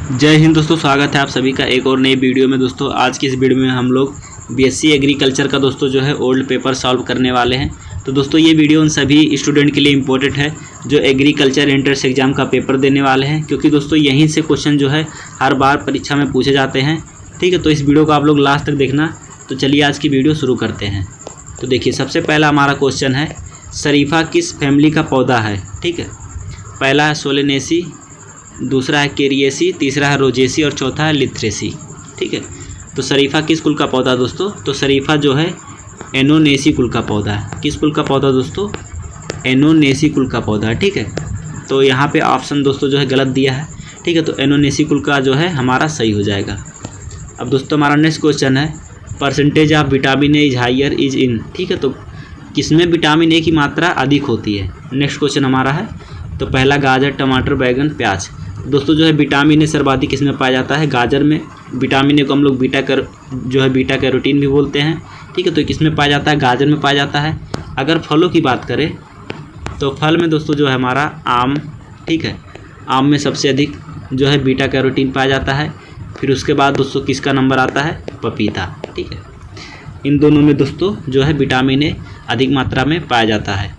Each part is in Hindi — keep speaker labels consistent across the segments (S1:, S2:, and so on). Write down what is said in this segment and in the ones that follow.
S1: जय हिंद दोस्तों, स्वागत है आप सभी का एक और नई वीडियो में। दोस्तों आज की इस वीडियो में हम लोग बीएससी एग्रीकल्चर का दोस्तों जो है ओल्ड पेपर सॉल्व करने वाले हैं। तो दोस्तों ये वीडियो उन सभी स्टूडेंट के लिए इम्पोर्टेंट है जो एग्रीकल्चर एंट्रेंस एग्जाम का पेपर देने वाले हैं, क्योंकि दोस्तों यहीं से क्वेश्चन जो है हर बार परीक्षा में पूछे जाते हैं। ठीक है, तो इस वीडियो को आप लोग लास्ट तक देखना। तो चलिए आज की वीडियो शुरू करते हैं। तो देखिए, सबसे पहला हमारा क्वेश्चन है, शरीफा किस फैमिली का पौधा है। ठीक है, पहला है सोलेनेसी, दूसरा है केरिएसी, तीसरा है रोजेसी और चौथा है लिथ्रेसी। ठीक है, तो शरीफा किस कुल का पौधा दोस्तों? तो शरीफा जो है एनोनेसी कुल का पौधा है। किस कुल का पौधा दोस्तों? एनोनेसी कुल का पौधा है। ठीक है, तो यहाँ पे ऑप्शन दोस्तों जो है गलत दिया है। ठीक है, तो एनोनेसी कुल का जो है हमारा सही हो जाएगा। अब दोस्तों हमारा नेक्स्ट क्वेश्चन है, percentage of vitamin A is higher is in. ठीक है, तो किसमें विटामिन ए की मात्रा अधिक होती है? नेक्स्ट क्वेश्चन हमारा है, तो पहला गाजर, टमाटर, बैगन, प्याज। दोस्तों जो है विटामिन ए सर्वाधिक किसमें पाया जाता है? गाजर में। विटामिन ए को हम लोग बीटा कैरोटीन भी बोलते हैं। ठीक है, तो किसमें पाया जाता है? गाजर में पाया जाता है। अगर फलों की बात करें तो फल में दोस्तों जो है हमारा आम। ठीक है, आम में सबसे अधिक जो है बीटा कैरोटीन पाया जाता है। फिर उसके बाद दोस्तों किसका नंबर आता है? पपीता। ठीक है, इन दोनों में दोस्तों जो है विटामिन ए अधिक मात्रा में पाया जाता है।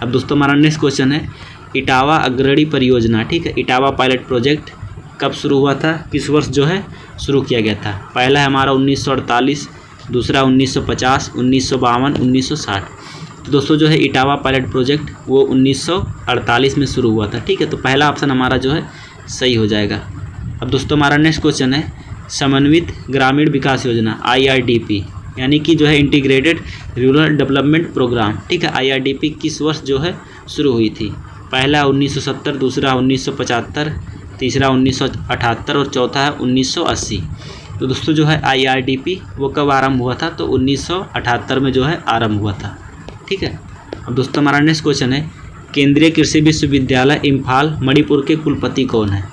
S1: अब दोस्तों हमारा नेक्स्ट क्वेश्चन है, इटावा अग्रणी परियोजना। ठीक है, इटावा पायलट प्रोजेक्ट कब शुरू हुआ था? किस वर्ष जो है शुरू किया गया था? पहला है हमारा 1948, दूसरा 1950, 1952, 1960। तो दोस्तों जो है इटावा पायलट प्रोजेक्ट वो 1948 में शुरू हुआ था। ठीक है, तो पहला ऑप्शन हमारा जो है सही हो जाएगा। अब दोस्तों हमारा नेक्स्ट क्वेश्चन है, समन्वित ग्रामीण विकास योजना IRDP यानी कि जो है इंटीग्रेटेड रूरल डेवलपमेंट प्रोग्राम। ठीक है, IRDP किस वर्ष जो है शुरू हुई थी? पहला 1970, दूसरा 1975, तीसरा 1978 और चौथा है 1980। तो दोस्तों जो है IRDP वो कब आरंभ हुआ था? तो 1978 में जो है आरंभ हुआ था। ठीक है, अब दोस्तों हमारा नेक्स्ट क्वेश्चन है, केंद्रीय कृषि विश्वविद्यालय इम्फाल मणिपुर के कुलपति कौन है?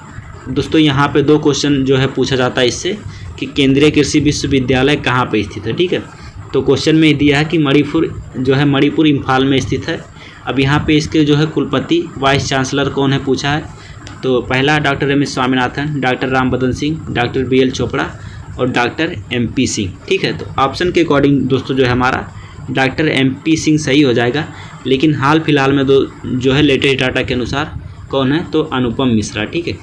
S1: दोस्तों यहाँ पे दो क्वेश्चन जो है पूछा जाता है इससे कि केंद्रीय कृषि विश्वविद्यालय कहाँ पे स्थित है। ठीक है, तो क्वेश्चन में दिया है कि मणिपुर इम्फाल में स्थित है। अब यहाँ पे इसके जो है कुलपति वाइस चांसलर कौन है पूछा है। तो पहला doctor M S Swaminathan, doctor Ram Badan Singh, doctor BL Chopra और डॉक्टर MP सिंह। ठीक है, तो ऑप्शन के अकॉर्डिंग दोस्तों जो है हमारा डॉक्टर MP सिंह सही हो जाएगा। लेकिन हाल फिलहाल में जो है लेटेस्ट डाटा के अनुसार कौन है? तो अनुपम मिश्रा। ठीक है,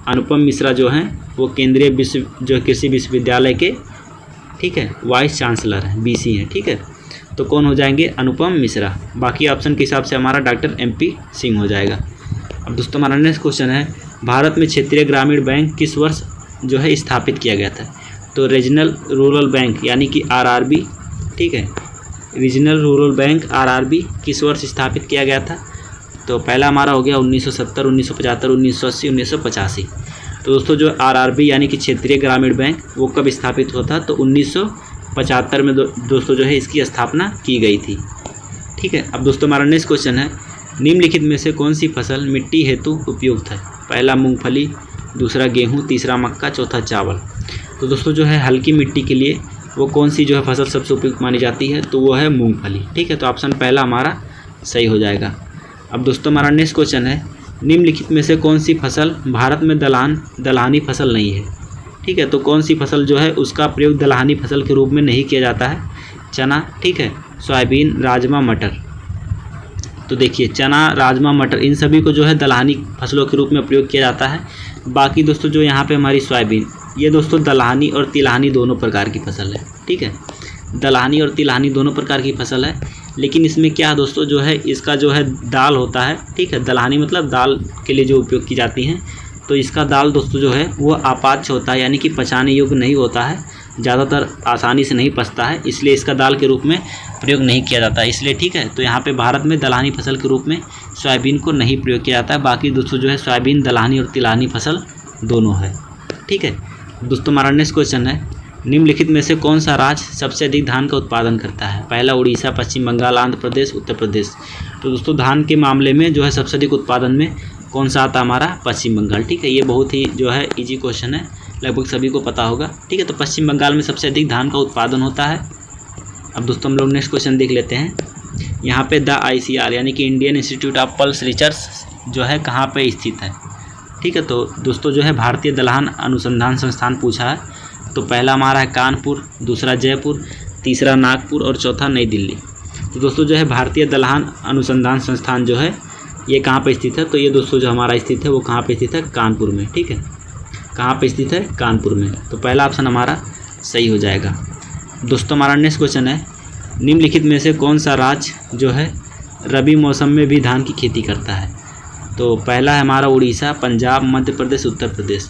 S1: अनुपम मिश्रा जो हैं वो केंद्रीय कृषि विश्वविद्यालय के ठीक है वाइस चांसलर हैं, BC हैं। ठीक है, तो कौन हो जाएंगे? अनुपम मिश्रा। बाकी ऑप्शन के हिसाब से हमारा डॉक्टर MP सिंह हो जाएगा। अब दोस्तों हमारा नेक्स्ट क्वेश्चन है, भारत में क्षेत्रीय ग्रामीण बैंक किस वर्ष जो है स्थापित किया गया था? तो रीजनल रूरल बैंक यानी कि RRB। ठीक है, रीजनल रूरल बैंक RRB किस वर्ष स्थापित किया गया था? तो पहला हमारा हो गया 1970, 1975, 1980, 1985। तो दोस्तों जो RRB यानी कि क्षेत्रीय ग्रामीण बैंक वो कब स्थापित हुआ था? तो 1975 में दोस्तों जो है इसकी स्थापना की गई थी। ठीक है, अब दोस्तों हमारा नेक्स्ट क्वेश्चन है, निम्नलिखित में से कौन सी फसल मिट्टी हेतु उपयुक्त है? पहला मूंगफली, दूसरा गेहूं, तीसरा मक्का, चौथा चावल। तो दोस्तों जो है हल्की मिट्टी के लिए वो कौन सी जो है फसल सबसे उपयुक्त मानी जाती है? तो वो है मूंगफली। ठीक है, तो ऑप्शन पहला हमारा सही हो जाएगा। अब दोस्तों हमारा नेक्स्ट क्वेश्चन है, निम्नलिखित में से कौन सी फसल भारत में दलहनी फसल नहीं है? ठीक है, तो कौन सी फसल जो है उसका प्रयोग दलहनी फसल के रूप में नहीं किया जाता है? चना, ठीक है, सोयाबीन, राजमा, मटर। तो देखिए चना, राजमा, मटर इन सभी को जो है दलहनी फसलों के रूप में प्रयोग किया जाता है। बाकी दोस्तों जो यहाँ पे हमारी सोयाबीन, ये दोस्तों दलहनी और तिलहनी दोनों प्रकार की फसल है। ठीक है, दलहनी और तिलहनी दोनों प्रकार की फसल है, लेकिन इसमें क्या दोस्तों जो है इसका जो है दाल होता है। ठीक है, दलहनी मतलब दाल के लिए जो उपयोग की जाती हैं, तो इसका दाल दोस्तों जो है वो अपाच्य होता है यानी कि पचाने योग्य नहीं होता है, ज़्यादातर आसानी से नहीं पचता है, इसलिए इसका दाल के रूप में प्रयोग नहीं किया जाता है। इसलिए ठीक है, तो यहाँ पे भारत में दलहनी फसल के रूप में सोयाबीन को नहीं प्रयोग किया जाता है। बाकी दोस्तों जो है सोयाबीन दलहनी और तिलहनी फसल दोनों है। ठीक है दोस्तों, हमारा नेक्स्ट क्वेश्चन है, निम्नलिखित में से कौन सा राज्य सबसे अधिक धान का उत्पादन करता है? पहला उड़ीसा, पश्चिम बंगाल, आंध्र प्रदेश, उत्तर प्रदेश। तो दोस्तों धान के मामले में जो है सबसे अधिक उत्पादन में कौन सा आता है? हमारा पश्चिम बंगाल। ठीक है, ये बहुत ही जो है इजी क्वेश्चन है, लगभग सभी को पता होगा। ठीक है, तो पश्चिम बंगाल में सबसे अधिक धान का उत्पादन होता है। अब दोस्तों हम लोग नेक्स्ट क्वेश्चन देख लेते हैं। यहाँ पे द ICR यानी कि Indian institute of pulse research जो है कहाँ पे स्थित है? ठीक है। तो दोस्तों जो है भारतीय दलहन अनुसंधान संस्थान पूछा है, तो पहला हमारा है कानपुर, दूसरा जयपुर, तीसरा नागपुर और चौथा नई दिल्ली। तो दोस्तों जो है भारतीय दलहन अनुसंधान संस्थान जो है ये कहाँ पे स्थित है, तो ये दोस्तों जो हमारा स्थित है वो कहाँ पे स्थित है, कानपुर में। ठीक है, कहाँ पे स्थित है, कानपुर में। तो पहला ऑप्शन हमारा सही हो जाएगा। दोस्तों हमारा नेक्स्ट क्वेश्चन है, निम्नलिखित में से कौन सा राज्य जो है रबी मौसम में भी धान की खेती करता है। तो पहला है हमारा उड़ीसा, पंजाब, मध्य प्रदेश, उत्तर प्रदेश।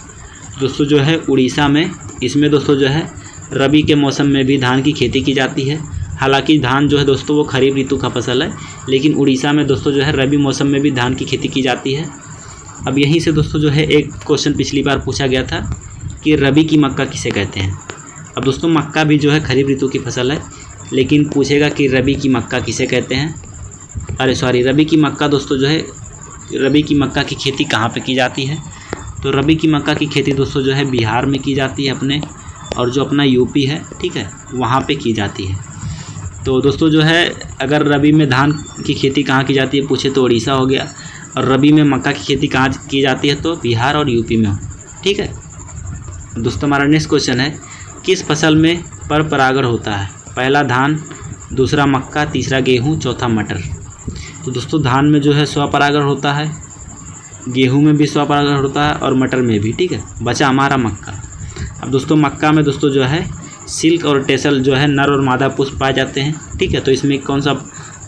S1: दोस्तों जो है उड़ीसा में, इसमें दोस्तों जो है रबी के मौसम में भी धान की खेती की जाती है। हालांकि धान जो है दोस्तों वो खरीफ ऋतु का फसल है, लेकिन उड़ीसा में दोस्तों जो है रबी मौसम में भी धान की खेती की जाती है। अब यहीं से दोस्तों जो है एक क्वेश्चन पिछली बार पूछा गया था कि रबी की मक्का किसे कहते हैं। अब दोस्तों मक्का भी जो है खरीफ ऋतु की फसल है, लेकिन पूछेगा कि रबी की मक्का किसे कहते हैं। अरे सॉरी, रबी की मक्का दोस्तों जो है, रबी की मक्का की खेती कहाँ पे की जाती है। तो रबी की मक्का की खेती दोस्तों जो है बिहार में की जाती है अपने, और जो अपना यूपी है, ठीक है, वहाँ पे की जाती है। तो दोस्तों जो है अगर रबी में धान की खेती कहाँ की जाती है पूछे तो उड़ीसा हो गया, और रबी में मक्का की खेती कहाँ की जाती है तो बिहार और यूपी में हो। ठीक है दोस्तों, हमारा नेक्स्ट क्वेश्चन है, किस फसल में पर परागण होता है। पहला धान, दूसरा मक्का, तीसरा गेहूँ, चौथा मटर। तो दोस्तों धान में जो है स्वपरागण होता है, गेहूं में भी स्वपरागण होता है और मटर में भी। ठीक है, बचा हमारा मक्का। अब दोस्तों मक्का में दोस्तों जो है सिल्क और टेसल जो है नर और मादा पुष्प पाए जाते हैं। ठीक है, तो इसमें कौन सा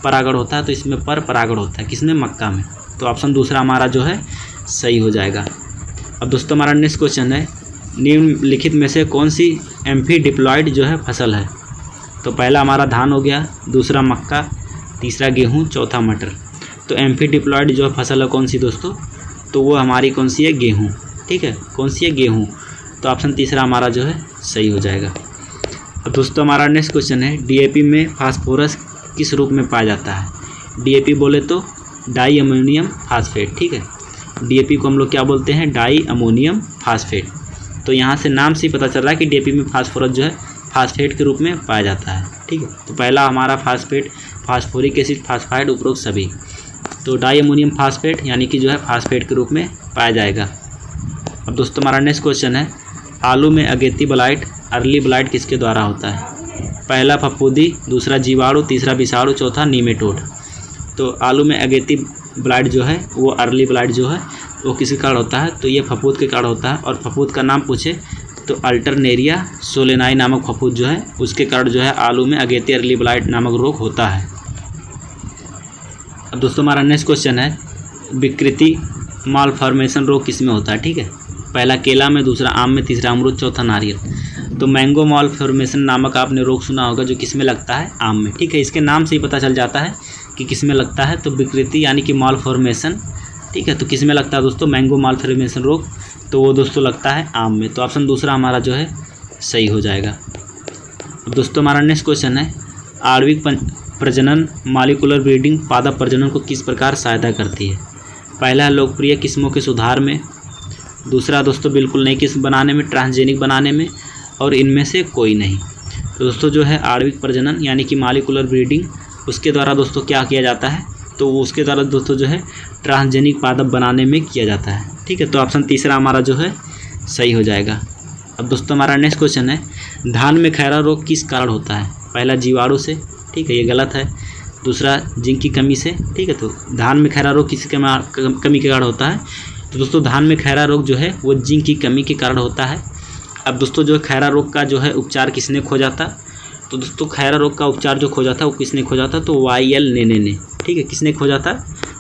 S1: परागण होता है, तो इसमें पर परागण होता है। किसमें, मक्का में। तो ऑप्शन दूसरा हमारा जो है सही हो जाएगा। अब दोस्तों हमारा नेक्स्ट क्वेश्चन है, निम्नलिखित में से कौन सी एम्फी डिप्लॉयड जो है फसल है। तो पहला हमारा धान हो गया, दूसरा मक्का, तीसरा गेहूं, चौथा मटर। तो एम्फी डिप्लॉयड जो फसल है कौन सी दोस्तों, तो वो हमारी कौन सी है, गेहूं। ठीक है, कौन सी है, गेहूं। तो ऑप्शन तीसरा हमारा जो है सही हो जाएगा। अब दोस्तों हमारा नेक्स्ट क्वेश्चन है, डीएपी में फास्फोरस किस रूप में पाया जाता है। डीएपी बोले तो डाई अमोनियम फास्फेट। ठीक है, डीएपी को हम लोग क्या बोलते हैं, डाई अमोनियम फास्फेट। तो यहाँ से नाम से ही पता चल रहा है कि डीएपी में फास्फोरस जो है फास्फेट के रूप में पाया जाता है। ठीक है, तो पहला हमारा फास्फेट, फास्फोरिक एसिड, फास्फाइड, उपरोक्त सभी। तो डाई अमोनियम फास्फेट यानी कि जो है फास्फेट के रूप में पाया जाएगा। अब दोस्तों हमारा नेक्स्ट क्वेश्चन है, आलू में अगेती ब्लाइट, अर्ली ब्लाइट किसके द्वारा होता है। पहला फफूंदी, दूसरा जीवाणु, तीसरा विषाणु, चौथा नीमेटोड। तो आलू में अगेती ब्लाइट जो है वो अर्ली ब्लाइट जो है वो किसके कारण होता है, तो ये फफूंद के कारण होता है। और फफूंद का नाम पूछे तो अल्टरनेरिया सोलेनाई नामक फफूंद जो है उसके कारण जो है आलू में अगेती अर्ली ब्लाइट नामक रोग होता है। अब दोस्तों हमारा नेक्स्ट क्वेश्चन है, विकृति मालफॉर्मेशन रोग किस में होता है। ठीक है, पहला केला में, दूसरा आम में, तीसरा अमरूद, चौथा नारियल। तो मैंगो मालफॉर्मेशन नामक आपने रोग सुना होगा जो किस में लगता है, आम में। ठीक है, इसके नाम से ही पता चल जाता है कि किस में लगता है। तो विकृति यानी कि मालफॉर्मेशन, ठीक है, तो किस में लगता है दोस्तों, मैंगो मालफॉर्मेशन रोग। तो वो दोस्तों लगता है आम में। तो ऑप्शन दूसरा हमारा जो है सही हो जाएगा। अब दोस्तों हमारा नेक्स्ट क्वेश्चन है, आणविक प्रजनन मॉलिक्यूलर ब्रीडिंग पादप प्रजनन को किस प्रकार सहायता करती है। पहला है लोकप्रिय किस्मों के सुधार में, दूसरा दोस्तों बिल्कुल नई किस्म बनाने में, ट्रांसजेनिक बनाने में, और इनमें से कोई नहीं। तो दोस्तों जो है आणविक प्रजनन यानी कि मॉलिक्यूलर ब्रीडिंग, उसके द्वारा दोस्तों क्या किया जाता है, तो उसके द्वारा दोस्तों जो है ट्रांसजेनिक पादप बनाने में किया जाता है। ठीक है, तो ऑप्शन तीसरा हमारा जो है सही हो जाएगा। अब दोस्तों हमारा नेक्स्ट क्वेश्चन है, धान में खैरा रोग किस कारण होता है। पहला जीवाणु से, ठीक है, ये गलत है। दूसरा जिंक की कमी से। ठीक है, तो धान में खैरा रोग किस कमी के कारण होता है, तो दोस्तों धान में खैरा रोग जो है वो जिंक की कमी के कारण होता है। अब दोस्तों जो खैरा रोग का जो है उपचार किसने खोजा था, तो दोस्तों खैरा रोग का उपचार जो खोजा था वो किसने खोजा था, तो वाई.एल. लेने ने। ठीक है, किसने खोजा था,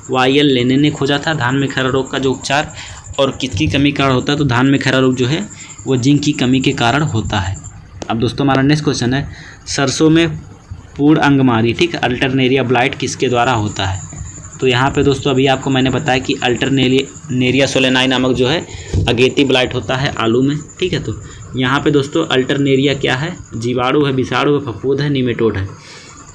S1: वाई.एल. लेने ने खोजा था धान में खैरा रोग का जो उपचार। और किसकी कमी के कारण होता है, तो धान में खैरा रोग जो है वो जिंक की कमी के कारण होता है। अब दोस्तों हमारा नेक्स्ट क्वेश्चन है, सरसों में पूर्ण अंगमारी, ठीक है, अल्टरनेरिया ब्लाइट किसके द्वारा होता है। तो यहाँ पे दोस्तों अभी आपको मैंने बताया कि अल्टरनेरिया सोलेनाई नामक जो है अगेती ब्लाइट होता है आलू में। ठीक है, तो यहाँ पे दोस्तों अल्टरनेरिया क्या है, जीवाणु है, विषाणु है, फफूंद है, नीमेटोड है।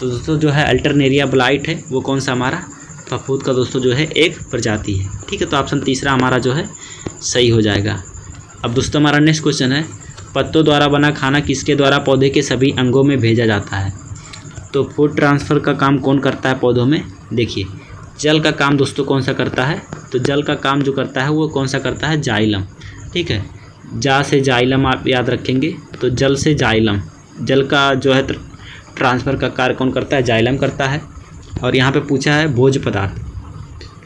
S1: तो दोस्तों जो है अल्टरनेरिया ब्लाइट है वो कौन सा हमारा, फफूंद का दोस्तों जो है एक प्रजाति है। ठीक है, तो ऑप्शन तीसरा हमारा जो है सही हो जाएगा। अब दोस्तों हमारा नेक्स्ट क्वेश्चन है, पत्तों द्वारा बना खाना किसके द्वारा पौधे के सभी अंगों में भेजा जाता है। तो फूड ट्रांसफ़र का काम कौन करता है पौधों में, देखिए जल का काम दोस्तों कौन सा करता है, तो तो जल का काम जो करता है वो कौन सा करता है, जाइलम। ठीक है, जा से जाइलम आप याद रखेंगे, तो जल से जाइलम, जल का जो है ट्रांसफ़र का कार्य कौन करता है, जाइलम करता है। और यहाँ पे पूछा है भोज्य पदार्थ,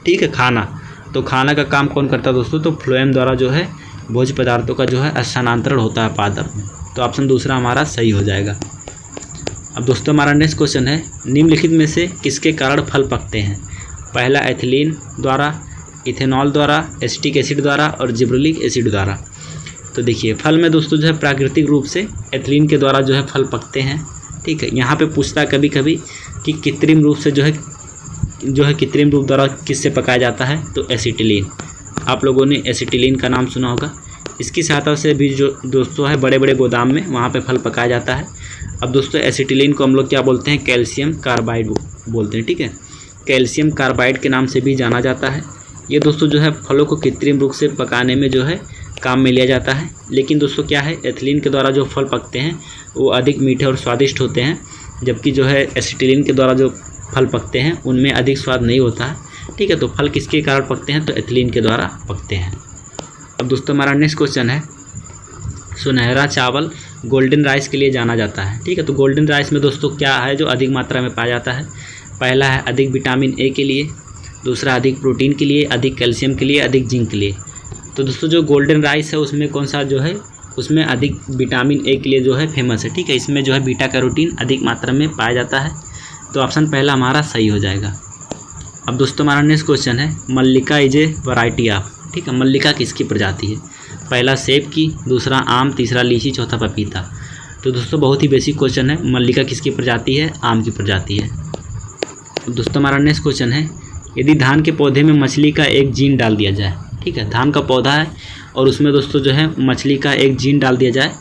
S1: ठीक है, खाना, तो खाना का काम कौन करता है दोस्तों, तो फ्लोएम द्वारा जो है भोज्य पदार्थों का जो है स्थानांतरण होता है पादप में। तो ऑप्शन दूसरा हमारा सही हो जाएगा। अब दोस्तों हमारा नेक्स्ट क्वेश्चन है, निम्नलिखित में से किसके कारण फल पकते हैं। पहला एथिलीन द्वारा, इथेनॉल द्वारा, एसिटिक एसिड द्वारा और जिब्रेलिक एसिड द्वारा। तो देखिए फल में दोस्तों जो है प्राकृतिक रूप से एथिलीन के द्वारा जो है फल पकते हैं। ठीक है, यहाँ पे पूछता है कभी कभी कि कृत्रिम रूप से जो है कृत्रिम रूप द्वारा किससे पकाया जाता है, तो एसिटिलीन। आप लोगों ने एसिटिलीन का नाम सुना होगा। इसकी सहायता से भी जो दोस्तों है बड़े बड़े गोदाम में वहाँ पे फल पकाया जाता है। अब दोस्तों एसिटिलीन को हम लोग क्या बोलते हैं, कैल्शियम कार्बाइड बोलते हैं। ठीक है, कैल्शियम कार्बाइड के नाम से भी जाना जाता है। ये दोस्तों जो है फलों को कृत्रिम रूप से पकाने में जो है काम में लिया जाता है। लेकिन दोस्तों क्या है, एथिलीन के द्वारा जो फल पकते हैं वो अधिक मीठे और स्वादिष्ट होते हैं, जबकि जो है एसिटिलीन के द्वारा जो फल पकते हैं उनमें अधिक स्वाद नहीं होता है। ठीक है, तो फल किसके कारण पकते हैं, तो एथिलीन के द्वारा पकते हैं। अब दोस्तों हमारा नेक्स्ट क्वेश्चन है, सुनहरा चावल गोल्डन राइस के लिए जाना जाता है। ठीक है, तो गोल्डन राइस में दोस्तों क्या है जो अधिक मात्रा में पाया जाता है। पहला है अधिक विटामिन ए के लिए, दूसरा अधिक प्रोटीन के लिए, अधिक कैल्शियम के लिए, अधिक जिंक के लिए। तो दोस्तों जो गोल्डन राइस है उसमें कौन सा जो है, उसमें अधिक विटामिन ए के लिए जो है फेमस है। ठीक है, इसमें जो है बीटा कैरोटीन अधिक मात्रा में पाया जाता है। तो ऑप्शन पहला हमारा सही हो जाएगा। अब दोस्तों हमारा नेक्स्ट क्वेश्चन है, मल्लिका इज ए वैरायटी ऑफ। ठीक है, मल्लिका किसकी प्रजाति है। पहला सेब की, दूसरा आम, तीसरा लीची, चौथा पपीता। तो दोस्तों बहुत ही बेसिक क्वेश्चन है, मल्लिका किसकी प्रजाति है, आम की प्रजाति है। दोस्तों हमारा नेक्स्ट क्वेश्चन है, यदि धान के पौधे में मछली का एक जीन डाल दिया जाए। ठीक है, धान का पौधा है और उसमें दोस्तों जो है मछली का एक जीन डाल दिया जाए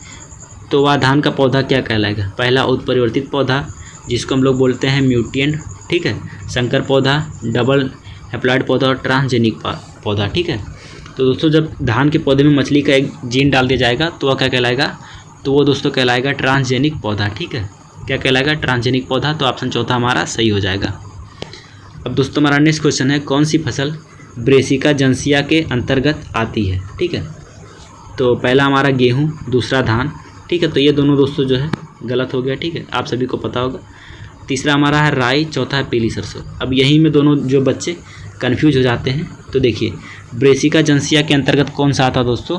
S1: तो वह धान का पौधा क्या कहलाएगा। पहला उत्परिवर्तित पौधा जिसको हम लोग बोलते हैं म्यूटेंट। ठीक है, संकर पौधा, डबल हैप्लॉइड पौधा और ट्रांसजेनिक पौधा। ठीक है, तो दोस्तों जब धान के पौधे में मछली का एक जीन डाल दिया जाएगा तो वह क्या कहलाएगा, तो वो दोस्तों कहलाएगा ट्रांसजेनिक पौधा। ठीक है, क्या कहलाएगा, ट्रांसजेनिक पौधा। तो ऑप्शन चौथा हमारा सही हो जाएगा। अब दोस्तों हमारा नेक्स्ट क्वेश्चन है, कौन सी फसल ब्रेसिका जंसिया के अंतर्गत आती है। ठीक है, तो पहला हमारा गेहूं, दूसरा धान। ठीक है, तो ये दोनों दोस्तों जो है गलत हो गया। ठीक है, आप सभी को पता होगा। तीसरा हमारा है राई, चौथा है पीली सरसों। अब यहीं में दोनों जो बच्चे कन्फ्यूज हो जाते हैं। तो देखिए ब्रेसिका जंसिया के अंतर्गत कौन सा आता है दोस्तों,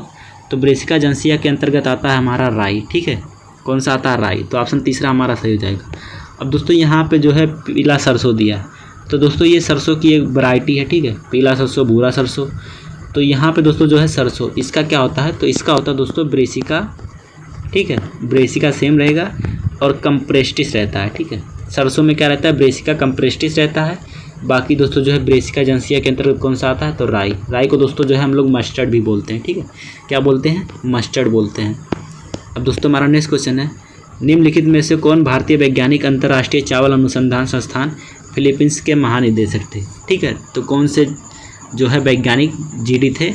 S1: तो ब्रेसिका जंसिया के अंतर्गत आता है हमारा राई। ठीक है, कौन सा आता है, राई। तो ऑप्शन तीसरा हमारा सही हो जाएगा। अब दोस्तों यहाँ पे जो है पीला सरसों दिया, तो दोस्तों ये सरसों की एक वैरायटी है। ठीक है, पीला सरसों, भूरा सरसों। तो यहाँ पे दोस्तों जो है सरसों, इसका क्या होता है, तो इसका होता है दोस्तों ब्रेसिका। ठीक है, ब्रेसिका सेम रहेगा और कंप्रेस्टिस रहता है। ठीक है, सरसों में क्या रहता है, ब्रेसिका कंप्रेस्टिस रहता है। बाकी दोस्तों जो है ब्रेसिका जंसिया के अंतर्गत कौन सा आता है, तो राई। राई को दोस्तों जो है हम लोग मस्टर्ड भी बोलते हैं। ठीक है, क्या बोलते हैं, मस्टर्ड बोलते हैं। अब दोस्तों हमारा नेक्स्ट क्वेश्चन है, निम्नलिखित में से कौन भारतीय वैज्ञानिक अंतर्राष्ट्रीय चावल अनुसंधान संस्थान फिलीपींस के महानिदेशक थे। ठीक है, तो कौन से जो है वैज्ञानिक जीडी थे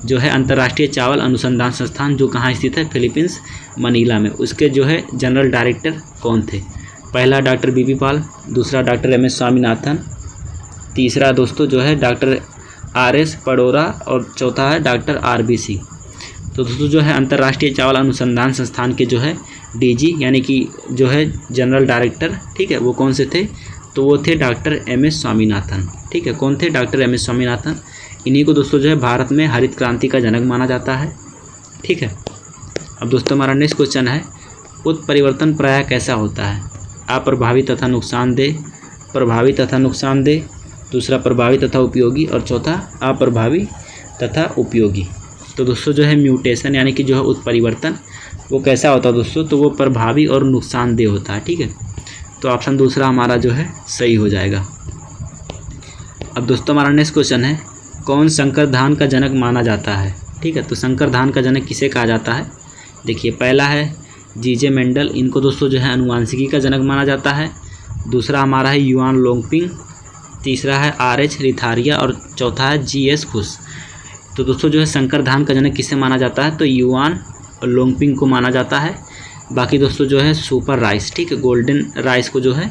S1: जो है अंतर्राष्ट्रीय चावल अनुसंधान संस्थान, जो कहाँ स्थित है, फिलीपींस, मनीला में। उसके जो है जनरल डायरेक्टर कौन थे। पहला डॉक्टर बीबी पाल, दूसरा डॉक्टर एमएस स्वामीनाथन, तीसरा दोस्तों जो है डॉक्टर आरएस पडोरा और चौथा है डॉक्टर आरबीसी। तो दोस्तों जो है अंतर्राष्ट्रीय चावल अनुसंधान संस्थान के जो है डीजी यानी कि जो है जनरल डायरेक्टर, ठीक है, वो कौन से थे, तो वो थे डॉक्टर एमएस स्वामीनाथन। ठीक है, कौन थे, डॉक्टर एमएस स्वामीनाथन। इन्हीं को दोस्तों जो है भारत में हरित क्रांति का जनक माना जाता है। ठीक है, अब दोस्तों हमारा नेक्स्ट क्वेश्चन है, उत्परिवर्तन प्रायः कैसा होता है। अप्रभावी तथा नुकसानदेह, प्रभावी तथा नुकसानदेह, दूसरा प्रभावी तथा उपयोगी और चौथा अप्रभावी तथा उपयोगी। तो दोस्तों जो है म्यूटेशन यानी कि जो है उत्परिवर्तन वो कैसा होता है दोस्तों, तो वो प्रभावी और नुकसानदेह होता है। ठीक है, तो ऑप्शन दूसरा हमारा जो है सही हो जाएगा। अब दोस्तों हमारा नेक्स्ट क्वेश्चन है, कौन संकर धान का जनक माना जाता है। ठीक है, तो संकर धान का जनक किसे कहा जाता है। देखिए पहला है जीजे मेंडल, इनको दोस्तों जो है अनुवांशिकी का जनक माना जाता है। दूसरा हमारा है युआन लोंगपिंग, तीसरा है आरएच रिथारिया और चौथा है जीएस खुश। तो दोस्तों जो है संकर धान का जनक किसे माना जाता है, तो युआन लोंगपिंग को माना जाता है। बाकी दोस्तों जो है सुपर राइस, ठीक है, गोल्डन राइस को जो है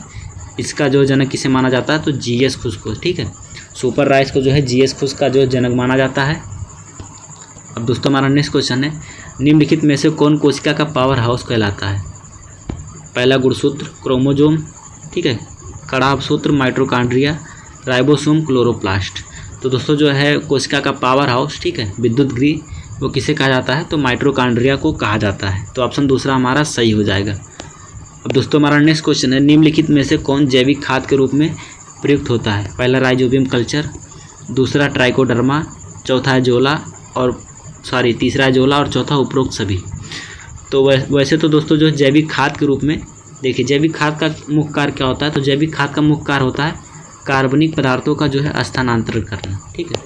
S1: इसका जो जनक किसे माना जाता है, तो जीएस खुश को। ठीक है, सुपर राइस को जो है जीएस खुश का जो जनक माना जाता है। अब दोस्तों हमारा नेक्स्ट क्वेश्चन है, निम्नलिखित में से कौन कोशिका का पावर हाउस कहलाता है? पहला गुणसूत्र क्रोमोजोम, ठीक है, कड़ाव सूत्र माइटोकॉन्ड्रिया, राइबोसोम क्लोरोप्लास्ट। तो दोस्तों जो है कोशिका का पावर हाउस, ठीक है, विद्युत गृह, वो किसे कहा जाता है? तो माइटोकॉन्ड्रिया को कहा जाता है। तो ऑप्शन दूसरा हमारा सही हो जाएगा। अब दोस्तों हमारा नेक्स्ट क्वेश्चन है, निम्नलिखित में से कौन जैविक खाद के रूप में प्रयुक्त होता है? पहला राइजोबियम कल्चर, दूसरा ट्राइकोडर्मा, चौथा है जोला और तीसरा है जोला और चौथा उपरोक्त सभी। तो वैसे तो दोस्तों जो जैविक खाद के रूप में, देखिए जैविक खाद का मुख्य कार्य क्या होता है? तो जैविक खाद का मुख्य कार्य होता है कार्बनिक पदार्थों का जो है स्थानांतरण करना, ठीक है।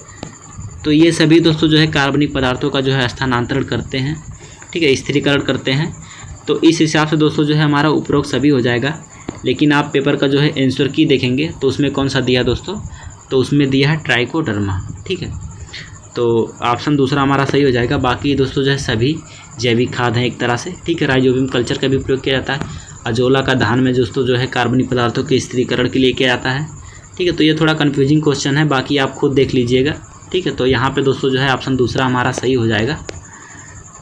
S1: तो ये सभी दोस्तों जो है कार्बनिक पदार्थों का जो है स्थानांतरण करते हैं, ठीक है, स्थिरीकरण करते हैं। तो इस हिसाब से दोस्तों जो है हमारा उपरोक्त सभी हो जाएगा। लेकिन आप पेपर का जो है आंसर की देखेंगे तो उसमें कौन सा दिया दोस्तों? तो उसमें दिया है ट्राइकोडर्मा, ठीक है। तो ऑप्शन दूसरा हमारा सही हो जाएगा। बाकी दोस्तों जो है सभी जैविक खाद हैं एक तरह से, ठीक है। राइजोबियम कल्चर का भी प्रयोग किया जाता है। अजोला का धान में दोस्तों जो है कार्बनिक पदार्थों के स्थिरीकरण के लिए किया जाता है, ठीक है। तो ये थोड़ा कन्फ्यूजिंग क्वेश्चन है, बाकी आप खुद देख लीजिएगा, ठीक है। तो यहाँ पे दोस्तों जो है ऑप्शन दूसरा हमारा सही हो जाएगा।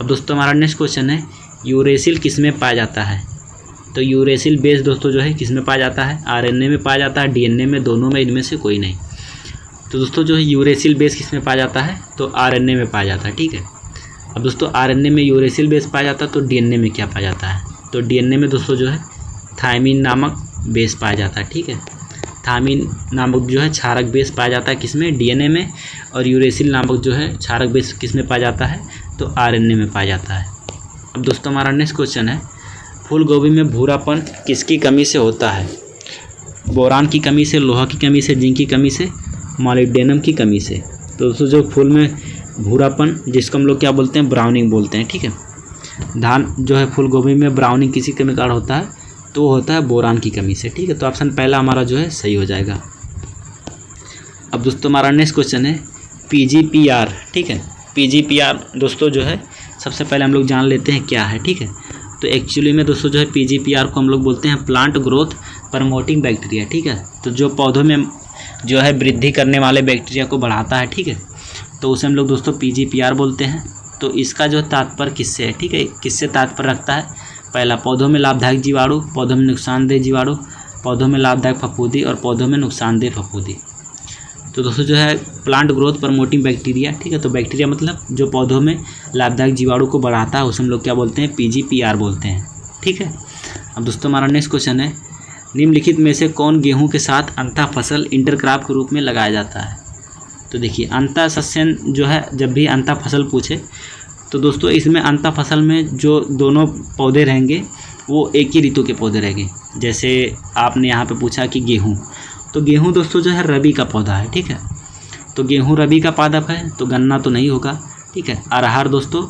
S1: अब दोस्तों हमारा नेक्स्ट क्वेश्चन है, यूरेसिल किस में पाया जाता है? तो यूरेसिल बेस दोस्तों जो है किस में पाया जाता है? आरएनए में पाया जाता है, डीएनए में, दोनों में, इनमें से कोई नहीं। तो दोस्तों जो है यूरेसिल बेस किस में पाया जाता है? तो आरएनए में पाया जाता है, ठीक है। अब दोस्तों आरएनए में यूरेसिल बेस पाया जाता है, तो डीएनए में क्या पाया जाता है? तो डीएनए में दोस्तों जो है थायमिन नामक बेस पाया जाता है, ठीक है। थायमिन नामक जो है क्षारक बेस पाया जाता है किसमें? डीएनए में। और यूरेसिल नामक जो है क्षारक बेस किस में पाया जाता है? तो आरएनए में पाया जाता है। अब दोस्तों हमारा नेक्स्ट क्वेश्चन है, फूल गोभी में भूरापन किसकी कमी से होता है? बोरान की कमी से, लोहा की कमी से, जिंक की कमी से, मॉलिब्डेनम की कमी से। तो दोस्तों जो फूल में भूरापन, जिसको हम लोग क्या बोलते हैं? ब्राउनिंग बोलते हैं, ठीक है। धान जो है फूल गोभी में ब्राउनिंग किसी के कारण होता है? तो वो होता है बोरान की कमी से, ठीक है। तो ऑप्शन पहला हमारा जो है सही हो जाएगा। अब दोस्तों हमारा नेक्स्ट क्वेश्चन है, पीजीपीआर, ठीक है। पीजीपीआर दोस्तों जो है सबसे पहले हम लोग जान लेते हैं क्या है, ठीक है। तो एक्चुअली में दोस्तों जो है पीजीपीआर को हम लोग बोलते हैं प्लांट ग्रोथ प्रमोटिंग बैक्टीरिया, ठीक है। तो जो पौधों में जो है वृद्धि करने वाले बैक्टीरिया को बढ़ाता है, ठीक है, तो उसे हम लोग दोस्तों पीजीपीआर बोलते हैं। तो इसका जो तात्पर्य किससे है, ठीक है, किससे तात्पर्य रखता है? पहला, पौधों में लाभदायक जीवाणु, पौधों में नुकसानदेह जीवाणु, पौधों में लाभदायक फफूंदी और पौधों में नुकसानदेह फफूंदी। तो दोस्तों जो है प्लांट ग्रोथ प्रमोटिंग बैक्टीरिया, ठीक है। तो बैक्टीरिया मतलब जो पौधों में लाभदायक जीवाणु को बढ़ाता है उसे हम लोग क्या बोलते हैं? पीजीपीआर बोलते हैं, ठीक है। अब दोस्तों हमारा नेक्स्ट क्वेश्चन है, निम्नलिखित में से कौन गेहूं के साथ अंतः फसल इंटरक्रॉप के रूप में लगाया जाता है? तो देखिए अंतः सस्यन जो है, जब भी अंतः फसल पूछे तो दोस्तों इसमें अंतः फसल में जो दोनों पौधे रहेंगे वो एक ही ऋतु के पौधे रहेंगे। जैसे आपने यहाँ पे पूछा कि गेहूँ, तो गेहूँ दोस्तों जो है रबी का पौधा है, ठीक है। तो गेहूँ रबी का पादप है, तो गन्ना तो नहीं होगा, ठीक है। अरहर दोस्तों,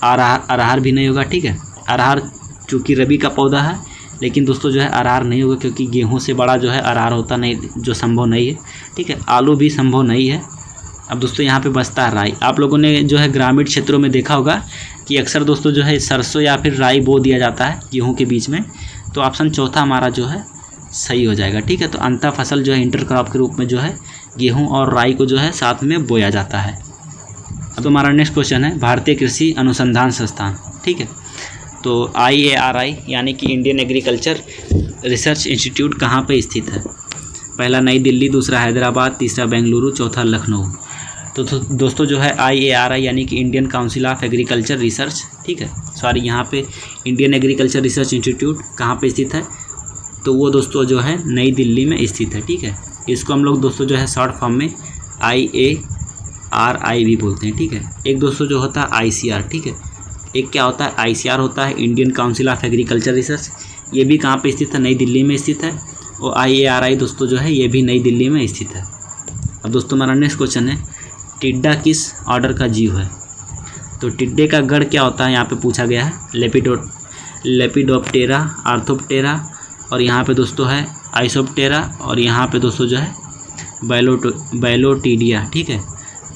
S1: अरहर भी नहीं होगा, ठीक है। अरहर चूँकि रबी का पौधा है, लेकिन दोस्तों जो है अरहर नहीं होगा क्योंकि गेहूँ से बड़ा जो है अरहर होता नहीं, जो संभव नहीं है, ठीक है। आलू भी संभव नहीं है। अब दोस्तों यहाँ पे बचता है राई। आप लोगों ने जो है ग्रामीण क्षेत्रों में देखा होगा कि अक्सर दोस्तों जो है सरसों या फिर राई बो दिया जाता है गेहूँ के बीच में। तो ऑप्शन चौथा हमारा जो है सही हो जाएगा, ठीक है। तो अंतः फसल जो है इंटरक्रॉप के रूप में जो है गेहूँ और राई को जो है साथ में बोया जाता है। अब हमारा नेक्स्ट क्वेश्चन है, भारतीय कृषि अनुसंधान संस्थान, ठीक है। तो IARI यानी कि इंडियन एग्रीकल्चर रिसर्च इंस्टीट्यूट कहाँ पे स्थित है? पहला नई दिल्ली, दूसरा हैदराबाद, तीसरा बेंगलुरु, चौथा लखनऊ। तो दोस्तों जो है IARI यानी कि Indian council of agriculture research, ठीक है, सॉरी यहाँ पे इंडियन एग्रीकल्चर रिसर्च इंस्टीट्यूट कहाँ पे स्थित है? तो वो दोस्तों जो है नई दिल्ली में स्थित है, ठीक है। इसको हम लोग दोस्तों जो है शॉर्ट फॉर्म में IARI भी बोलते हैं, ठीक है। एक दोस्तों जो होता है ICR, ठीक है। एक क्या होता है? ICR होता है Indian council of agriculture research, ये भी कहाँ पे स्थित है? नई दिल्ली में स्थित है। और IARI दोस्तों जो है ये भी नई दिल्ली में स्थित है। अब दोस्तों हमारा नेक्स्ट क्वेश्चन है, टिड्डा किस ऑर्डर का जीव है? तो टिड्डे का गढ़ क्या होता है यहाँ पे पूछा गया है? लेपिडोप्टेरा, आर्थोप्टेरा, और यहाँ पे दोस्तों है आइसोप्टेरा, और यहाँ पे दोस्तों जो है बैलोटीडिया, ठीक है।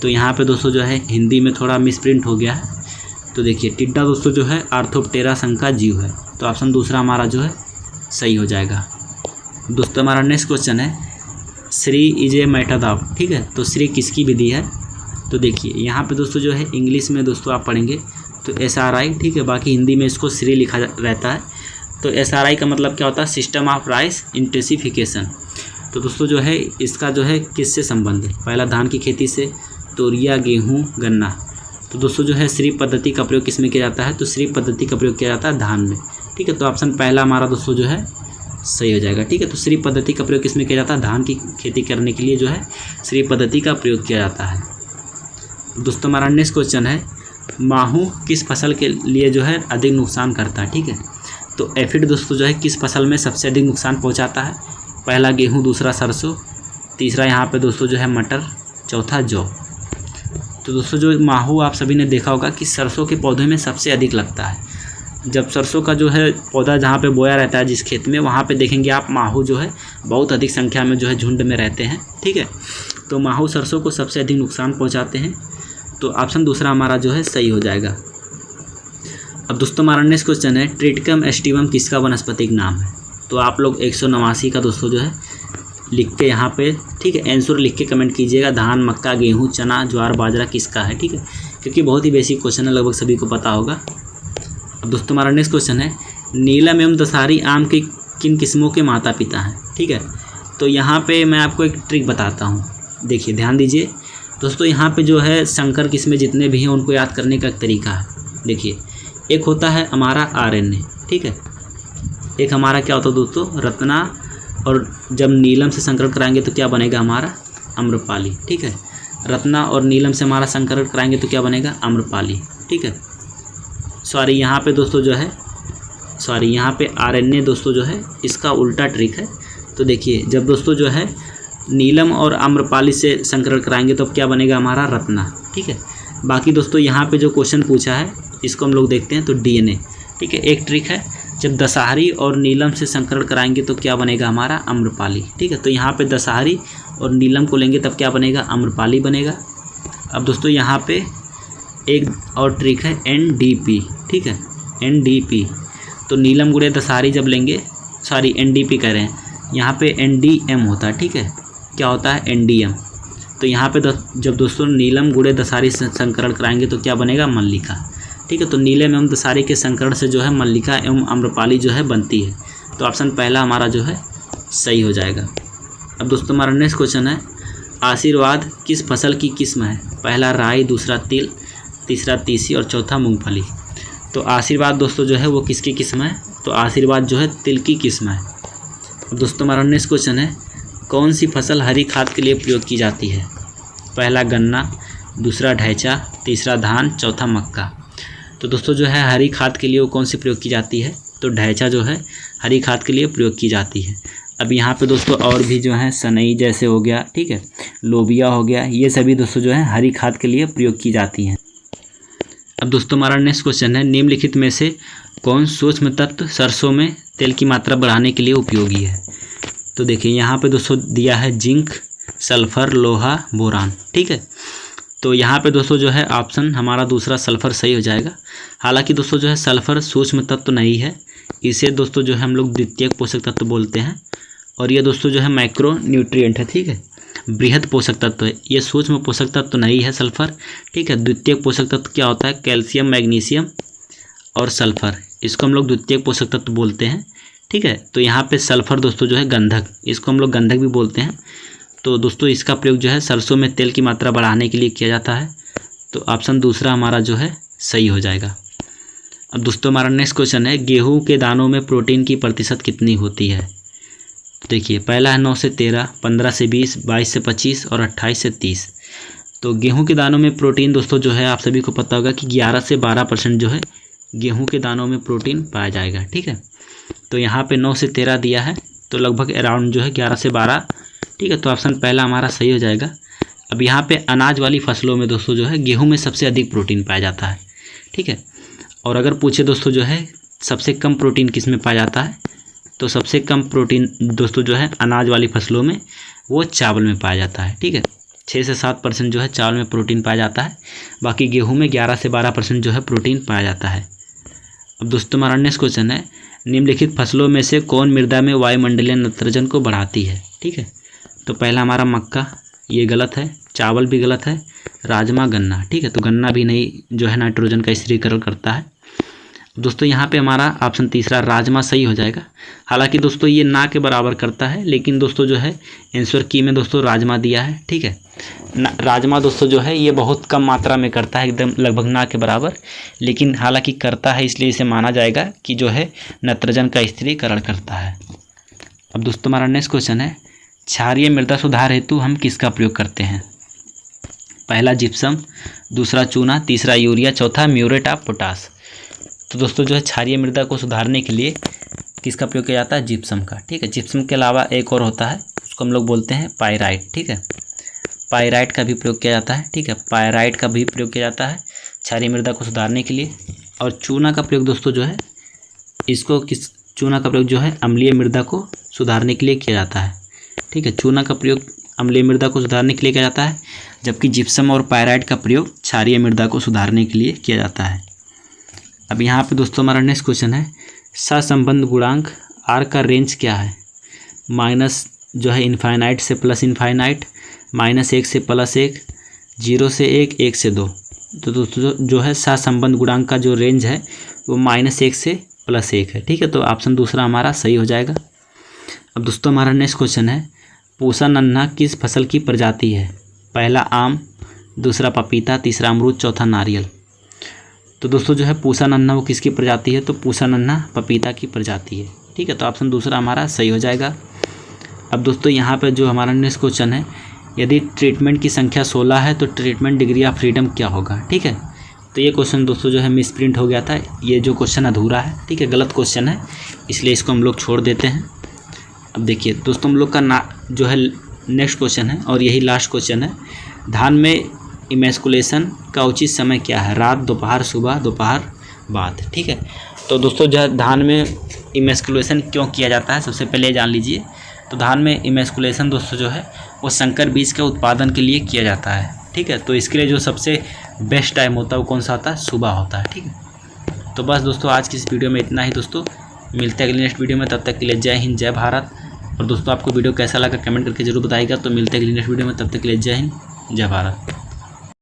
S1: तो यहाँ पे दोस्तों जो है हिंदी में थोड़ा मिसप्रिंट हो गया है। तो देखिए टिड्डा दोस्तों जो है आर्थोप्टेरा संघ का जीव है। तो ऑप्शन दूसरा हमारा जो है सही हो जाएगा। दोस्तों हमारा नेक्स्ट क्वेश्चन है, Shri is a method of, ठीक है। तो श्री किसकी विधि है? तो देखिए यहाँ पे दोस्तों जो है इंग्लिश में दोस्तों आप पढ़ेंगे तो SRI, ठीक है। बाकी हिंदी में इसको श्री लिखा रहता है। तो SRI का मतलब क्या होता है? System of rice intensification. तो दोस्तों जो है इसका जो है किससे संबंध है? पहला धान की खेती से, तोरिया, गेहूँ, गन्ना। तो दोस्तों जो है श्री पद्धति का प्रयोग किस में किया जाता है? तो श्री पद्धति का प्रयोग किया जाता है धान में, ठीक है। तो ऑप्शन पहला हमारा दोस्तों जो है सही हो जाएगा, ठीक है। तो श्री पद्धति का प्रयोग किस में किया जाता है? धान की खेती करने के लिए जो है श्री पद्धति का प्रयोग किया जाता है। दोस्तों हमारा नेक्स्ट क्वेश्चन है, माहू किस फसल के लिए जो है अधिक नुकसान करता है, ठीक है। तो एफिड दोस्तों जो है किस फसल में सबसे अधिक नुकसान पहुंचाता है? पहला गेहूं, दूसरा सरसों, तीसरा यहाँ पे दोस्तों जो है मटर, चौथा जौ। तो दोस्तों जो माहू आप सभी ने देखा होगा कि सरसों के पौधे में सबसे अधिक लगता है। जब सरसों का जो है पौधा जहाँ पे बोया रहता है जिस खेत में, वहाँ पे देखेंगे आप माहू जो है बहुत अधिक संख्या में जो है झुंड में रहते हैं, ठीक है। तो माहू सरसों को सबसे अधिक नुकसान पहुँचाते हैं। तो ऑप्शन दूसरा हमारा जो है सही हो जाएगा। अब दोस्तों हमारा नेक्स्ट क्वेश्चन है, ट्रिटिकम एस्टिवम किसका वानस्पतिक नाम है? तो आप लोग 189 का दोस्तों जो है लिख के यहाँ पे, ठीक है, आंसर लिख के कमेंट कीजिएगा। धान, मक्का, गेहूँ, चना, ज्वार, बाजरा किसका है, ठीक है, क्योंकि बहुत ही बेसिक क्वेश्चन है, लगभग सभी को पता होगा। अब दोस्तों हमारा नेक्स्ट क्वेश्चन है, नीलम एवं दशहरी आम के किन किस्मों के माता पिता हैं, ठीक है। तो यहाँ पे मैं आपको एक ट्रिक बताता हूँ, देखिए ध्यान दीजिए दोस्तों। यहाँ पे जो है संकर किस्में जितने भी हैं उनको याद करने का एक तरीका है। देखिए एक होता है हमारा RNA, ठीक है, एक हमारा क्या होता है दोस्तों रत्ना, और जब नीलम से संकरण कराएंगे तो क्या बनेगा हमारा आम्रपाली, ठीक है। रत्ना और नीलम से हमारा संकरण कराएंगे तो क्या बनेगा आम्रपाली, ठीक है। सॉरी यहाँ पे दोस्तों जो है यहाँ पे RNA दोस्तों जो है इसका उल्टा ट्रिक है। तो देखिए जब दोस्तों जो है नीलम और आम्रपाली से संकरण कराएंगे तो क्या बनेगा हमारा रत्ना, ठीक है। बाकी दोस्तों यहाँ पे जो क्वेश्चन पूछा है इसको हम लोग देखते हैं। तो DNA, ठीक है, एक ट्रिक है, जब दशहरी और नीलम से संकरण कराएंगे तो क्या बनेगा हमारा आम्रपाली, ठीक है। तो यहाँ पे दशहरी और नीलम को लेंगे तब क्या बनेगा आम्रपाली बनेगा। अब दोस्तों यहाँ पे एक और ट्रिक है NDP, ठीक है, NDP। तो नीलम गुणे दशहरी जब लेंगे, सॉरी NDP कह रहे हैं, यहाँ पे NDM होता है, ठीक है, क्या होता है NDM। तो यहाँ पे जब दोस्तों नीलम गुणे दशहरी से संकरण कराएंगे तो क्या बनेगा मल्लिका, ठीक है। तो नीलम एवं दशहरी के संकरण से जो है मल्लिका एवं आम्रपाली जो है बनती है। तो ऑप्शन पहला हमारा जो है सही हो जाएगा। अब दोस्तों हमारा नेक्स्ट क्वेश्चन है, आशीर्वाद किस फसल की किस्म है? पहला राई, दूसरा तिल, तीसरा तीसी और चौथा मूंगफली। तो आशीर्वाद दोस्तों जो है वो किसकी किस्म है? तो आशीर्वाद जो है तिल की किस्म है। अब दोस्तों हमारा नेक्स्ट क्वेश्चन है, कौन सी फसल हरी खाद के लिए प्रयोग की जाती है? पहला गन्ना, दूसरा ढैंचा, तीसरा धान, चौथा मक्का। तो दोस्तों जो है हरी खाद के लिए वो कौन सी प्रयोग की जाती है? तो ढैंचा जो है हरी खाद के लिए प्रयोग की जाती है। अब यहाँ पे दोस्तों और भी जो है सनई जैसे हो गया, ठीक है, लोबिया हो गया, ये सभी दोस्तों जो है हरी खाद के लिए प्रयोग की जाती हैं। अब दोस्तों हमारा नेक्स्ट क्वेश्चन है, निम्नलिखित में से कौन सूक्ष्म तत्व सरसों में तेल की मात्रा बढ़ाने के लिए उपयोगी है? तो देखिए यहाँ पे दोस्तों दिया है जिंक, सल्फर, लोहा, बोरान, ठीक है। तो यहाँ पे दोस्तों जो है ऑप्शन हमारा दूसरा सल्फर सही हो जाएगा। हालांकि दोस्तों जो है सल्फर सूक्ष्म तत्व नहीं है, इसे दोस्तों जो है हम लोग द्वितीयक पोषक तत्व बोलते हैं, और ये दोस्तों जो है माइक्रो न्यूट्रिएंट है, ठीक है, बृहद पोषक तत्व है, ये सूक्ष्म पोषक तत्व नहीं है सल्फर, ठीक है। द्वितीयक पोषक तत्व क्या होता है? कैल्शियम, मैग्नीशियम और सल्फर, इसको हम लोग द्वितीयक पोषक तत्व बोलते हैं, ठीक है। तो यहाँ पे सल्फर दोस्तों जो है गंधक, इसको हम लोग गंधक भी बोलते हैं। तो दोस्तों इसका प्रयोग जो है सरसों में तेल की मात्रा बढ़ाने के लिए किया जाता है। तो ऑप्शन दूसरा हमारा जो है सही हो जाएगा। अब दोस्तों हमारा नेक्स्ट क्वेश्चन है, गेहूं के दानों में प्रोटीन की प्रतिशत कितनी होती है? तो देखिए पहला है 9 से 13, 15 से 20, 22 से 25 और 28 से 30। तो गेहूं के दानों में प्रोटीन दोस्तों जो है आप सभी को पता होगा कि 11 से 12% जो है गेहूं के दानों में प्रोटीन पाया जाएगा, ठीक है। तो यहाँ पे 9 से 13 दिया है, तो लगभग अराउंड जो है 11 से 12, ठीक है। तो ऑप्शन पहला हमारा सही हो जाएगा। अब यहाँ पे अनाज वाली फसलों में दोस्तों जो है गेहूं में सबसे अधिक प्रोटीन पाया जाता है, ठीक है। और अगर पूछे दोस्तों जो है सबसे कम प्रोटीन किस में पाया जाता है, तो सबसे कम प्रोटीन दोस्तों जो है अनाज वाली फसलों में वो चावल में पाया जाता है, ठीक है। 6 से 7% जो है चावल में प्रोटीन पाया जाता है, बाकी गेहूं में 11 से 12% जो है प्रोटीन पाया जाता है। अब दोस्तों हमारा नेक्स्ट क्वेश्चन है, निम्नलिखित फसलों में से कौन मृदा में वायुमंडलीय नाइट्रोजन को बढ़ाती है, ठीक है। तो पहला हमारा मक्का, ये गलत है। चावल भी गलत है। राजमा, गन्ना, ठीक है, तो गन्ना भी नहीं जो है नाइट्रोजन का स्थिरीकरण करता है। दोस्तों यहाँ पे हमारा ऑप्शन तीसरा राजमा सही हो जाएगा। हालांकि दोस्तों ये ना के बराबर करता है, लेकिन दोस्तों जो है आंसर की में दोस्तों राजमा दिया है, ठीक है। राजमा दोस्तों जो है ये बहुत कम मात्रा में करता है, एकदम लगभग ना के बराबर, लेकिन हालांकि करता है इसलिए इसे माना जाएगा कि जो है नाइट्रोजन का स्थिरीकरण करता है। अब दोस्तों हमारा नेक्स्ट क्वेश्चन है, क्षारीय मृदा सुधार हेतु हम किसका प्रयोग करते हैं? पहला जिप्सम, दूसरा चूना, तीसरा यूरिया, चौथा म्यूरेट ऑफ पोटाश। तो दोस्तों जो है क्षारीय मृदा को सुधारने के लिए किसका प्रयोग किया जाता है? जिप्सम का, ठीक है। जिप्सम के अलावा एक और होता है, उसको हम लोग बोलते हैं पायराइट, ठीक है। पायराइट का भी प्रयोग किया जाता है, ठीक है। पायराइट का भी प्रयोग किया जाता है क्षारीय मृदा को सुधारने के लिए। और चूना का प्रयोग दोस्तों जो है चूना का प्रयोग जो है अम्लीय मृदा को सुधारने के लिए किया जाता है, ठीक है। चूना का प्रयोग अम्लीय मृदा को सुधारने के लिए किया जाता है, जबकि जिप्सम और पायराइट का प्रयोग क्षारीय मृदा को सुधारने के लिए किया जाता है। अब यहाँ पे दोस्तों हमारा नेक्स्ट क्वेश्चन है, सहसंबंध गुणांक आर का रेंज क्या है? माइनस जो है इनफाइनाइट से प्लस इनफाइनाइट, -1 से +1, 0 से 1, 1 से 2। तो दोस्तों जो है सहसंबंध गुणांक का जो रेंज है वो -1 से +1 है, ठीक है। तो ऑप्शन दूसरा हमारा सही हो जाएगा। अब दोस्तों हमारा नेक्स्ट क्वेश्चन है, पूसा नन्हा किस फसल की प्रजाति है? पहला आम, दूसरा पपीता, तीसरा अमरूद, चौथा नारियल। तो दोस्तों जो है पूसा नन्हा वो किसकी प्रजाति है? तो पूसा नन्हा पपीता की प्रजाति है, ठीक है। तो ऑप्शन दूसरा हमारा सही हो जाएगा। अब दोस्तों यहाँ पे जो हमारा नेक्स्ट क्वेश्चन है, यदि ट्रीटमेंट की संख्या 16 है तो ट्रीटमेंट डिग्री ऑफ फ्रीडम क्या होगा? ठीक है। तो ये क्वेश्चन दोस्तों जो है मिस प्रिंट हो गया था, ये जो क्वेश्चन अधूरा है, ठीक है, गलत क्वेश्चन है, इसलिए इसको हम लोग छोड़ देते हैं। अब देखिए दोस्तों हम लोग का जो है नेक्स्ट क्वेश्चन है और यही लास्ट क्वेश्चन है, धान में इमेस्कुलेशन का उचित समय क्या है? रात, दोपहर, सुबह, दोपहर, बाद, ठीक है। तो दोस्तों जो है धान में इमेस्कुलेशन क्यों किया जाता है, सबसे पहले जान लीजिए। तो धान में इमेस्कुलेशन दोस्तों जो है वो संकर बीज के उत्पादन के लिए किया जाता है, ठीक है। तो इसके लिए जो सबसे बेस्ट टाइम होता है वो कौन सा होता है? सुबह होता है, ठीक है। तो बस दोस्तों आज की इस वीडियो में इतना ही दोस्तों, मिलते हैं अगले नेक्स्ट वीडियो में, तब तक के लिए जय हिंद, जय भारत। और दोस्तों आपको वीडियो कैसा लगा कमेंट करके जरूर बताइएगा। तो मिलते हैं अगले नेक्स्ट वीडियो में, तब तक के लिए जय हिंद, जय भारत।